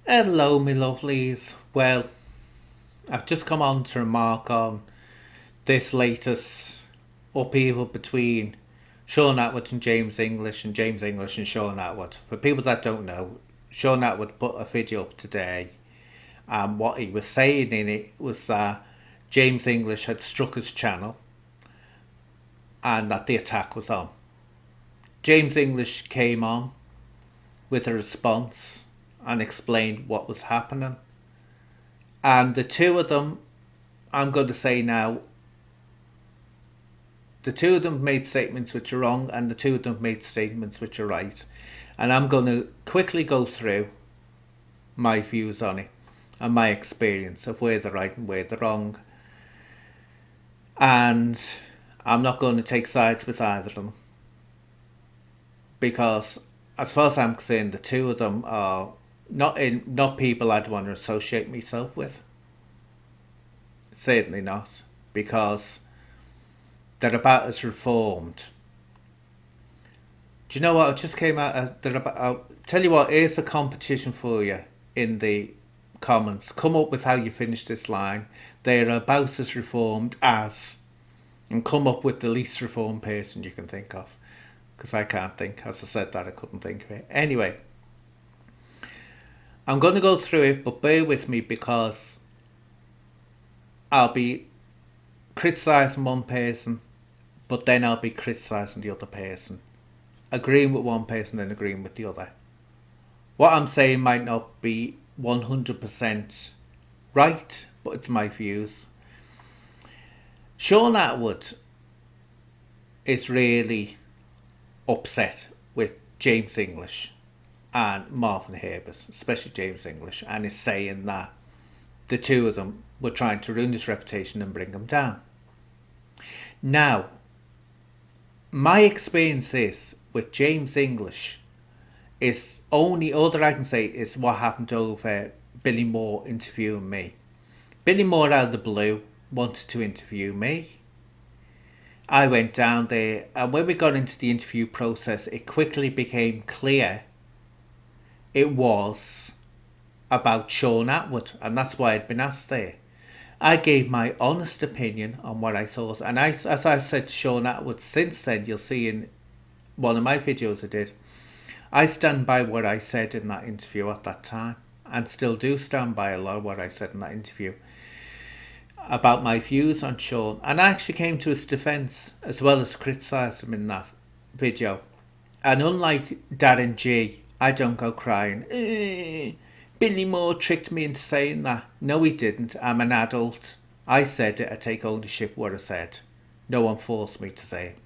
Hello, my lovelies. Well, I've just come on to remark on this latest upheaval between Shaun Attwood and James English, and James English and Shaun Attwood. For people that don't know, Shaun Attwood put a video up today, and what he was saying in it was that James English had struck his channel and that the attack was on. James English came on with a response and explained what was happening. And the two of them, I'm going to say now, the two of them made statements which are wrong, and the two of them made statements which are right. And I'm going to quickly go through my views on it and my experience of where they're right and where they're wrong. And I'm not going to take sides with either of them, because as far as I'm concerned, the two of them are not people I'd want to associate myself with. Certainly not, because they're about as reformed. Do you know what? I just came out. I'll tell you what. Here's a competition for you in the comments. Come up with how you finish this line. They're about as reformed as, and come up with the least reformed person you can think of. Because I can't think. As I said that, I couldn't think of it. Anyway, I'm going to go through it, but bear with me because I'll be criticising one person, but then I'll be criticising the other person. Agreeing with one person and agreeing with the other. What I'm saying might not be 100% right, but it's my views. Shaun Attwood is really upset with James English and Marvin Herbert, especially James English, and is saying that the two of them were trying to ruin his reputation and bring him down. Now, my experience is with James English is only all that I can say is what happened over Billy Moore interviewing me. Billy Moore out of the blue wanted to interview me. I went down there, and when we got into the interview process, it quickly became clear it was about Shaun Attwood, and that's why I'd been asked there. I gave my honest opinion on what I thought, and as I've said to Shaun Attwood since then, you'll see in one of my videos I did, I stand by what I said in that interview at that time, and still do stand by a lot of what I said in that interview about my views on Shaun. And I actually came to his defence as well as criticise him in that video. And unlike Darren G, I don't go crying, Billy Moore tricked me into saying that. No, he didn't. I'm an adult. I said it. I take ownership of what I said. No one forced me to say it.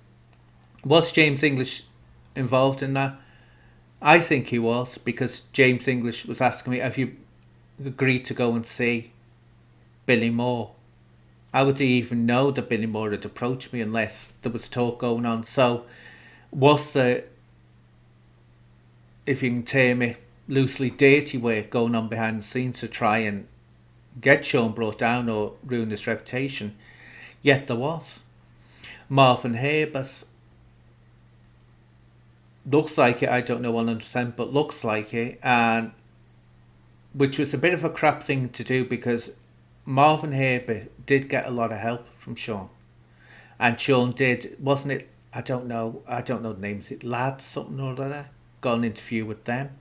Was James English involved in that? I think he was, because James English was asking me, have you agreed to go and see Billy Moore? How would he even know that Billy Moore had approached me unless there was talk going on? So was there, if you can term it loosely, dirty work going on behind the scenes to try and get Shaun brought down or ruin his reputation? Yet there was. Marvin Herbert, looks like it, I don't know 100%, but looks like it, and which was a bit of a crap thing to do, because Marvin Herbert did get a lot of help from Shaun, and Shaun did, wasn't it, I don't know the names, it Lads something or other, got an interview with them,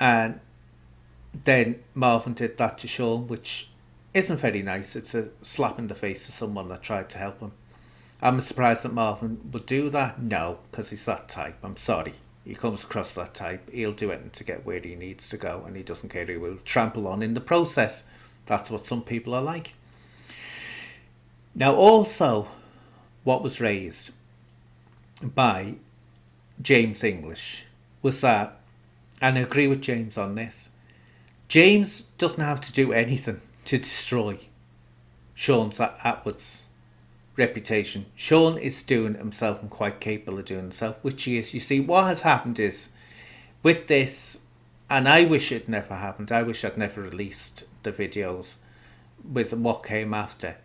and then Marvin did that to Shaun, which isn't very nice. It's a slap in the face to someone that tried to help him. I'm surprised that Marvin would do that. No, because he's that type. I'm sorry. He comes across that type. He'll do anything to get where he needs to go, and he doesn't care who will trample on in the process. That's what some people are like. Now, also, what was raised by James English was that, and I agree with James on this, James doesn't have to do anything to destroy Shaun Attwood's reputation. Shaun is doing himself and quite capable of doing himself, which he is. You see, what has happened is with this, and I wish it never happened. I wish I'd never released the videos with what came after.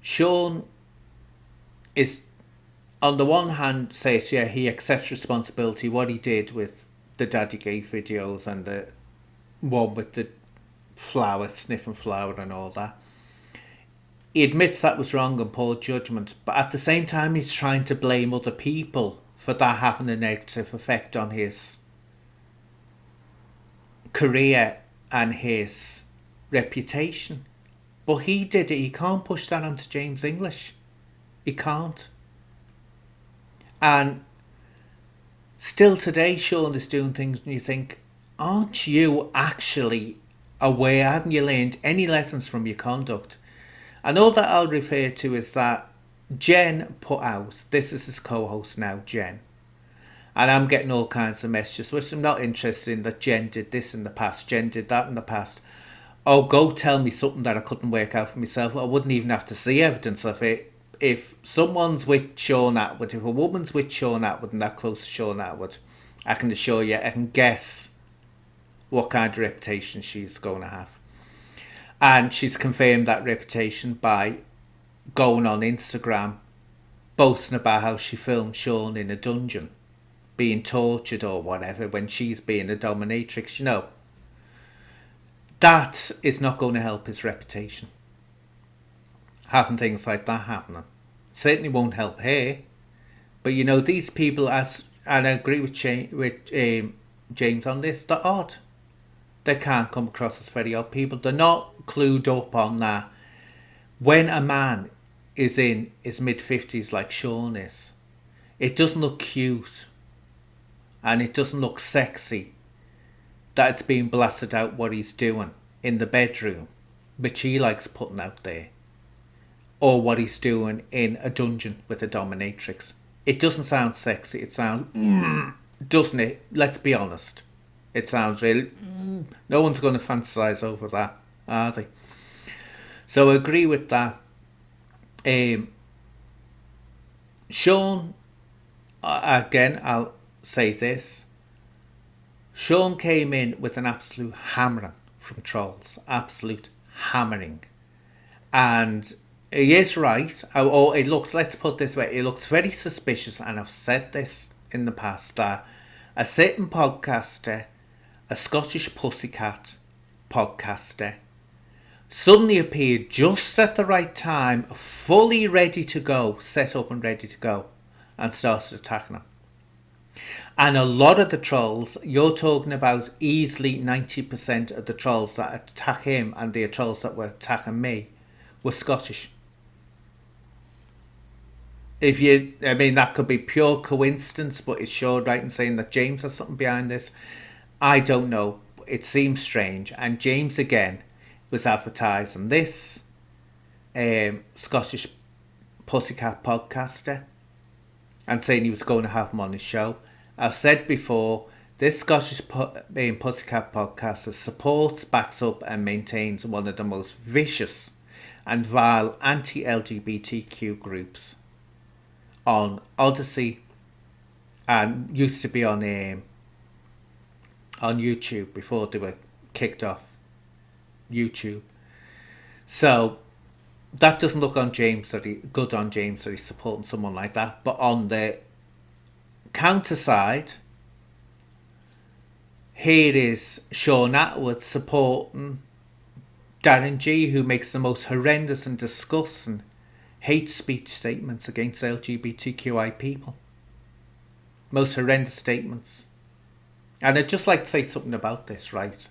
Shaun is, on the one hand, says, yeah, he accepts responsibility, what he did with the Daddy Gay videos and the one with the flower, sniffing flower and all that. He admits that was wrong and poor judgment, but at the same time he's trying to blame other people for that having a negative effect on his career and his reputation. But he did it. He can't push that onto James English. He can't. And still today, Shaun is doing things and you think, aren't you actually aware? Haven't you learned any lessons from your conduct? And all that I'll refer to is that Jen put out, this is his co-host now, Jen. And I'm getting all kinds of messages, which I'm not interested in, that Jen did this in the past, Jen did that in the past. Oh, go tell me something that I couldn't work out for myself. I wouldn't even have to see evidence of it. If someone's with Shaun Attwood, if a woman's with Shaun Attwood and that close to Shaun Attwood, I can assure you, I can guess what kind of reputation she's going to have. And she's confirmed that reputation by going on Instagram, boasting about how she filmed Shaun in a dungeon, being tortured or whatever, when she's being a dominatrix. You know, that is not going to help his reputation. Having things like that happening certainly won't help her. But you know, these people, and I agree with James on this, they're odd. They can't come across as very odd people. They're not clued up on that. When a man is in his mid-50s like Shaun is, it doesn't look cute and it doesn't look sexy that it's being blasted out what he's doing in the bedroom, which he likes putting out there, or what he's doing in a dungeon with a dominatrix. It doesn't sound sexy. It sounds, doesn't it? Let's be honest. It sounds really, no one's going to fantasize over that, are they? So I agree with that. Shaun, again, I'll say this. Shaun came in with an absolute hammering from trolls. Absolute hammering. And he is right. Or it looks, let's put it this way, it looks very suspicious, and I've said this in the past, that a certain podcaster, a Scottish Pussycat podcaster, suddenly appeared just at the right time, fully ready to go, set up and ready to go, and started attacking him. And a lot of the trolls, you're talking about easily 90% of the trolls that attack him and the trolls that were attacking me were Scottish. I mean, that could be pure coincidence, but it's sure right in saying that James has something behind this. I don't know. It seems strange. And James, again, was advertising this Scottish Pussycat podcaster and saying he was going to have him on his show. I've said before, this Scottish Pussycat podcaster supports, backs up and maintains one of the most vicious and vile anti-LGBTQ groups on Odyssey, and used to be on YouTube before they were kicked off YouTube. So that doesn't look on James good on James that he's supporting someone like that. But on the counter side, here is Shaun Attwood supporting Darren G, who makes the most horrendous and disgusting hate speech statements against LGBTQI people. Most horrendous statements. And I'd just like to say something about this, right?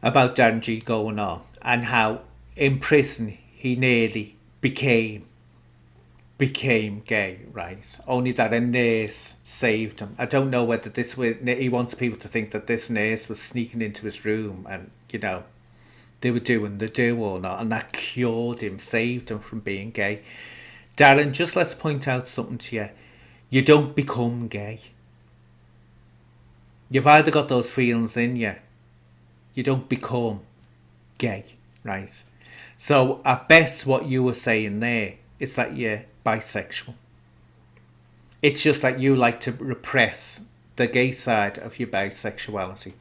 About Darren G going on and how in prison he nearly became gay, right? Only that a nurse saved him. I don't know whether he wants people to think that this nurse was sneaking into his room and, you know, they were doing the do or not, and that cured him, saved him from being gay. Darren, just let's point out something to you. You don't become gay. You've either got those feelings in you. You don't become gay, right? So at best what you were saying there is that you're bisexual. It's just that you like to repress the gay side of your bisexuality.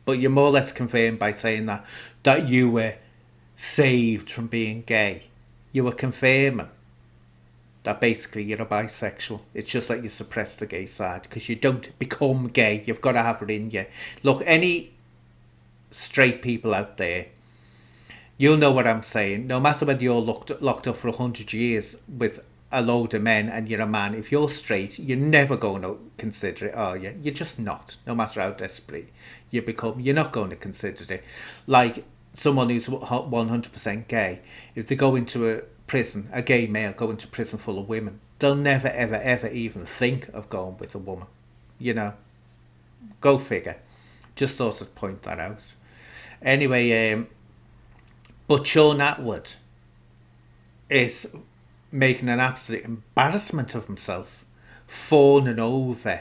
But you're more or less confirmed by saying that you were saved from being gay. You were confirming that basically you're a bisexual. It's just that you suppress the gay side because you don't become gay. You've got to have it in you. Look, any straight people out there, you'll know what I'm saying. No matter whether you're locked up for 100 years with a load of men and you're a man, if you're straight, you're never going to consider it, are you? You're just not. No matter how desperate you become, you're not going to consider it. Like someone who's 100% gay, if they go into a prison, a gay male go into prison full of women, they'll never, ever, ever even think of going with a woman. You know, go figure. Just sort of point that out. Anyway, but Shaun Attwood is making an absolute embarrassment of himself, fawning over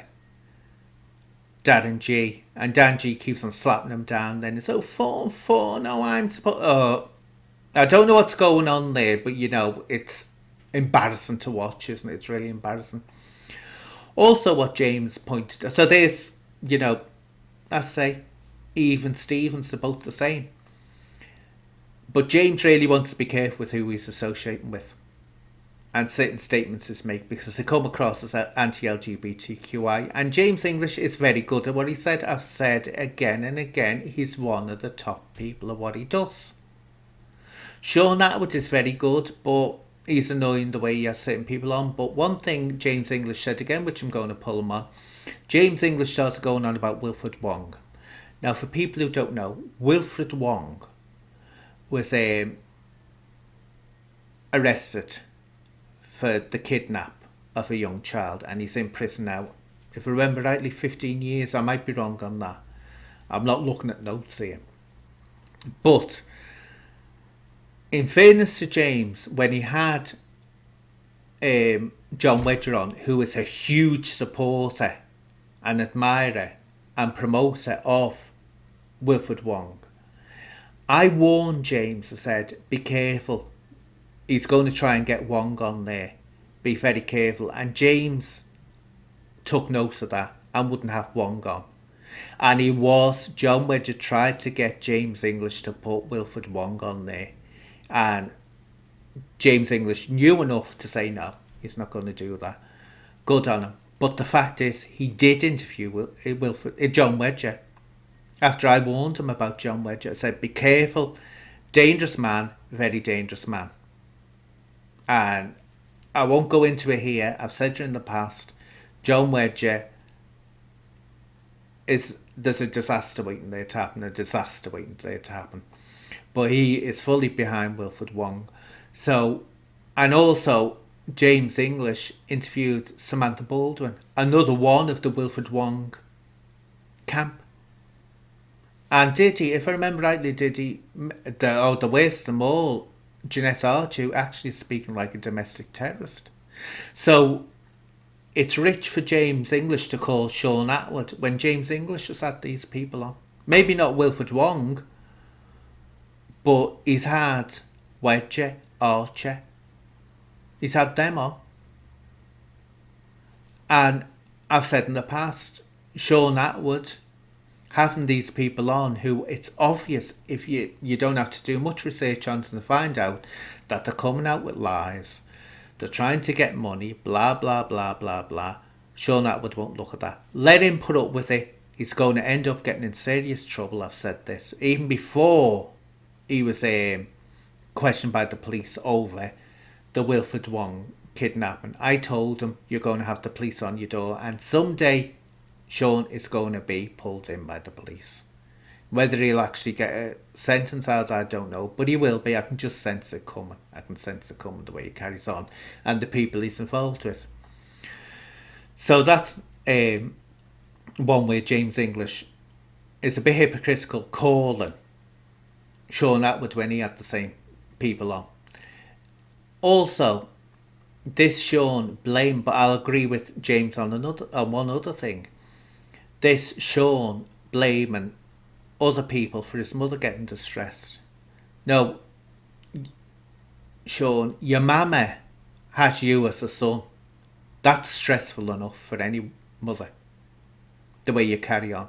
Darren G. And Darren G keeps on slapping him down. Then it's, oh, fawn, no, I'm supposed... Oh, I don't know what's going on there, but, you know, it's embarrassing to watch, isn't it? It's really embarrassing. Also, what James pointed... So there's, you know, I say, even Stevens are both the same. But James really wants to be careful with who he's associating with and certain statements he's made because they come across as anti-LGBTQI. And James English is very good at what he said. I've said again and again, he's one of the top people at what he does. Shaun Attwood is very good, but he's annoying the way he has certain people on. But one thing James English said again, which I'm going to pull him on, James English started going on about Wilfred Wong. Now, for people who don't know, Wilfred Wong was arrested for the kidnap of a young child, and he's in prison now. If I remember rightly, 15 years. I might be wrong on that. I'm not looking at notes here. But in fairness to James, when he had John Wedger on, who is a huge supporter and admirer and promoter of Wilfred Wong, I warned James. I said, be careful. He's going to try and get Wong on there. Be very careful. And James took note of that and wouldn't have Wong on. And John Wedger tried to get James English to put Wilfred Wong on there. And James English knew enough to say no, he's not going to do that. Good on him. But the fact is, he did interview John Wedger. After I warned him about John Wedger, I said, be careful. Dangerous man, very dangerous man. And I won't go into it here. I've said it in the past. John Wedger there's a disaster waiting there to happen. But he is fully behind Wilfred Wong. So, and also James English interviewed Samantha Baldwin, another one of the Wilfred Wong camp. And did he, if I remember rightly, the worst of them all, Jeanette Archer, actually speaking like a domestic terrorist. So it's rich for James English to call Shaun Attwood when James English has had these people on. Maybe not Wilfred Wong, but he's had Wedger, Archer. He's had them on. And I've said in the past, Shaun Attwood, having these people on who it's obvious if you don't have to do much research on to find out that they're coming out with lies, they're trying to get money, blah blah blah blah blah. Shaun Attwood won't look at that. Let him put up with it. He's going to end up getting in serious trouble. I've said this even before he was questioned by the police over the Wilfred Wong kidnapping. I told him, you're going to have the police on your door, and someday Shaun is going to be pulled in by the police. Whether he'll actually get a sentence out, I don't know. But he will be. I can just sense it coming. I can sense it coming the way he carries on and the people he's involved with. So that's one way James English is a bit hypocritical calling Shaun Attwood when he had the same people on. Also, this Shaun blame, but I'll agree with James on one other thing. This Shaun blaming other people for his mother getting distressed. No, Shaun, your mama has you as a son. That's stressful enough for any mother, the way you carry on.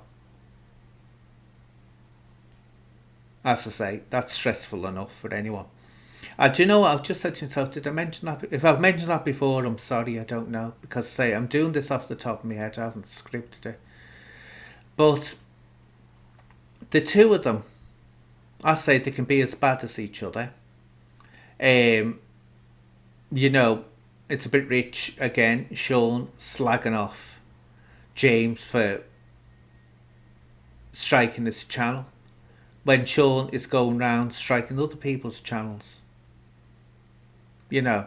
As I say, that's stressful enough for anyone. Do you know what? I've just said to myself, did I mention that? If I've mentioned that before, I'm sorry, I don't know. Because, say, I'm doing this off the top of my head, I haven't scripted it. But the two of them, I say they can be as bad as each other. Um, you know, it's a bit rich again. Shaun slagging off James for striking his channel when Shaun is going round striking other people's channels. You know,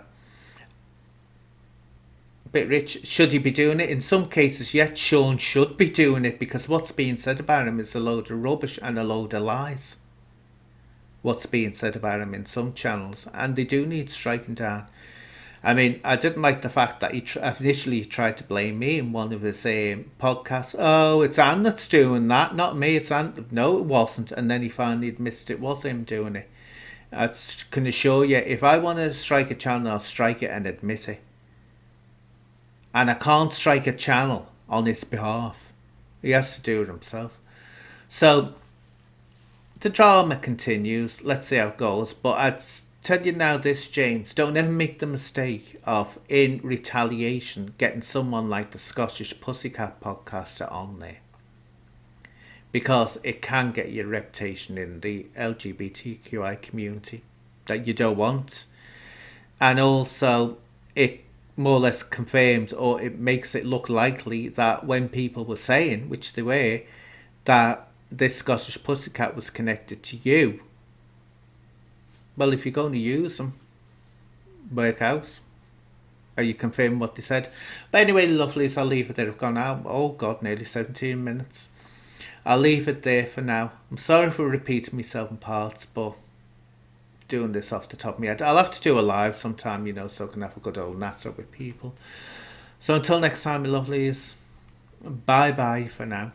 a bit rich. Should he be doing it? In some cases, yes, Shaun should be doing it because what's being said about him is a load of rubbish and a load of lies. What's being said about him in some channels, and they do need striking down. I mean, I didn't like the fact that he initially tried to blame me in one of his podcasts. Oh, it's Anne that's doing that, not me. It's Anne. No, it wasn't. And then he finally admits it was him doing it. I can assure you, if I want to strike a channel, I'll strike it and admit it. And I can't strike a channel on his behalf. He has to do it himself. So the drama continues. Let's see how it goes. But I'd tell you now this, James, don't ever make the mistake of, in retaliation, getting someone like the Scottish Pussycat podcaster on there. Because it can get your reputation in the LGBTQI community that you don't want. And also, it more or less confirms, or it makes it look likely that when people were saying, which they were, that this Scottish Pussycat was connected to you, well, if you're going to use them, work out. Are you confirming what they said? But anyway, lovelies, I'll leave it there. I've gone out, oh God, nearly 17 minutes. I'll leave it there for now. I'm sorry for repeating myself in parts, but doing this off the top of my head. I'll have to do a live sometime, so I can have a good old natter with people. So until next time, my lovelies, bye-bye for now.